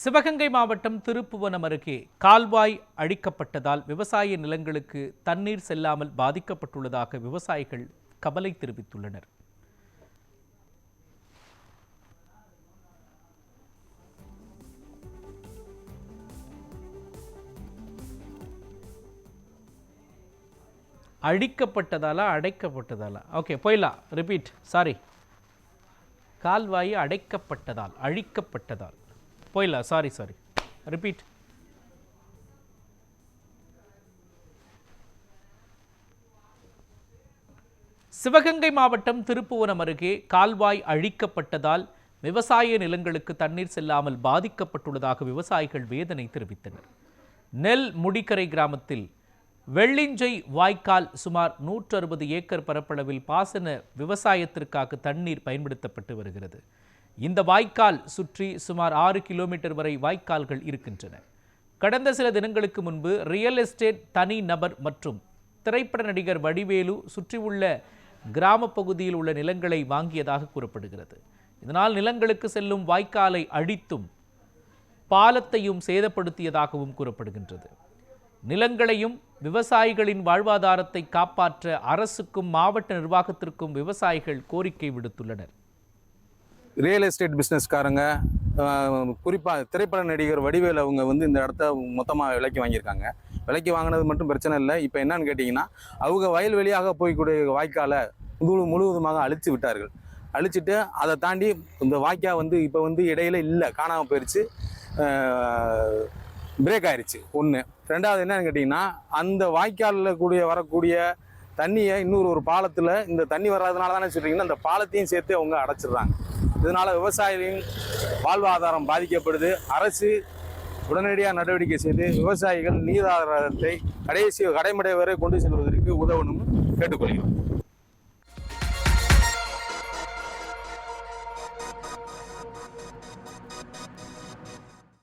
சிவகங்கை மாவட்டம் திருப்புவனம் அருகே கால்வாய் அழிக்கப்பட்டதால் விவசாய நிலங்களுக்கு தண்ணீர் செல்லாமல் பாதிக்கப்பட்டுள்ளதாக விவசாயிகள் கவலை தெரிவித்துள்ளனர். அழிக்கப்பட்டதாலா அடைக்கப்பட்டதாலா? ஓகே, போயிடலாம். ரிப்பீட். சாரி, கால்வாய் அடைக்கப்பட்டதால் அழிக்கப்பட்டதால் போயிடலாம். Sorry, repeat. சிவகங்கை மாவட்டம் திருப்புவனம் அருகே கால்வாய் அழிக்கப்பட்டதால் விவசாய நிலங்களுக்கு தண்ணீர் செல்லாமல் பாதிக்கப்பட்டுள்ளதாக விவசாயிகள் வேதனை தெரிவித்தனர். நெல் முடிக்கரை கிராமத்தில் வெள்ளிஞ்சை வாய்க்கால் சுமார் 160 ஏக்கர் பரப்பளவில் பாசன விவசாயத்திற்காக தண்ணீர் பயன்படுத்தப்பட்டு வருகிறது. இந்த வாய்க்கால் சுற்றி சுமார் 6 கிலோமீட்டர் வரை வாய்க்கால்கள் இருக்கின்றன. கடந்த சில தினங்களுக்கு முன்பு ரியல் எஸ்டேட் தனி நபர் மற்றும் திரைப்பட நடிகர் வடிவேலு சுற்றியுள்ள கிராம பகுதியில் உள்ள நிலங்களை வாங்கியதாக கூறப்படுகிறது. இதனால் நிலங்களுக்கு செல்லும் வாய்க்காலை அழித்தும் பாலத்தையும் சேதப்படுத்தியதாகவும் கூறப்படுகின்றது. நிலங்களையும் விவசாயிகளின் வாழ்வாதாரத்தை காப்பாற்ற அரசுக்கும் மாவட்ட நிர்வாகத்திற்கும் விவசாயிகள் கோரிக்கை விடுத்துள்ளனர். ரியல் எஸ்டேட் பிஸ்னஸ்காரங்க, குறிப்பாக திரைப்பட நடிகர் வடிவேல் அவங்க இந்த இடத்த மொத்தமாக விலைக்கு வாங்கியிருக்காங்க. விலைக்கு வாங்கினது மட்டும் பிரச்சனை இல்லை. இப்போ என்னன்னு கேட்டிங்கன்னா, அவங்க வயல்வெளியாக போய்க்கூடிய வாய்க்காலை முழுவதுமாக அழித்து விட்டார்கள். அழிச்சிட்டு அதை தாண்டி இந்த வாய்க்கால் இப்போ இடையில இல்லை, காணாமல் போயிடுச்சு, பிரேக் ஆயிடுச்சு. ஒன்று. ரெண்டாவது என்னன்னு கேட்டிங்கன்னா, அந்த வாய்க்காலில் வரக்கூடிய தண்ணியை ஒரு பாலத்தில் இந்த தண்ணி வராதனால தானே சொல்கிறீங்கன்னா, அந்த பாலத்தையும் சேர்த்து அவங்க அடைச்சிடுறாங்க. இதனால் விவசாயிகளின் வாழ்வாதாரம் பாதிக்கப்படுது. அரசு உடனடியாக நடவடிக்கை செய்து விவசாயிகள் நீர் ஆதாரத்தை கடைமுறை வரை கொண்டு செல்வதற்கு உதவணும்னு கேட்டுக்கொள்கிறோம்.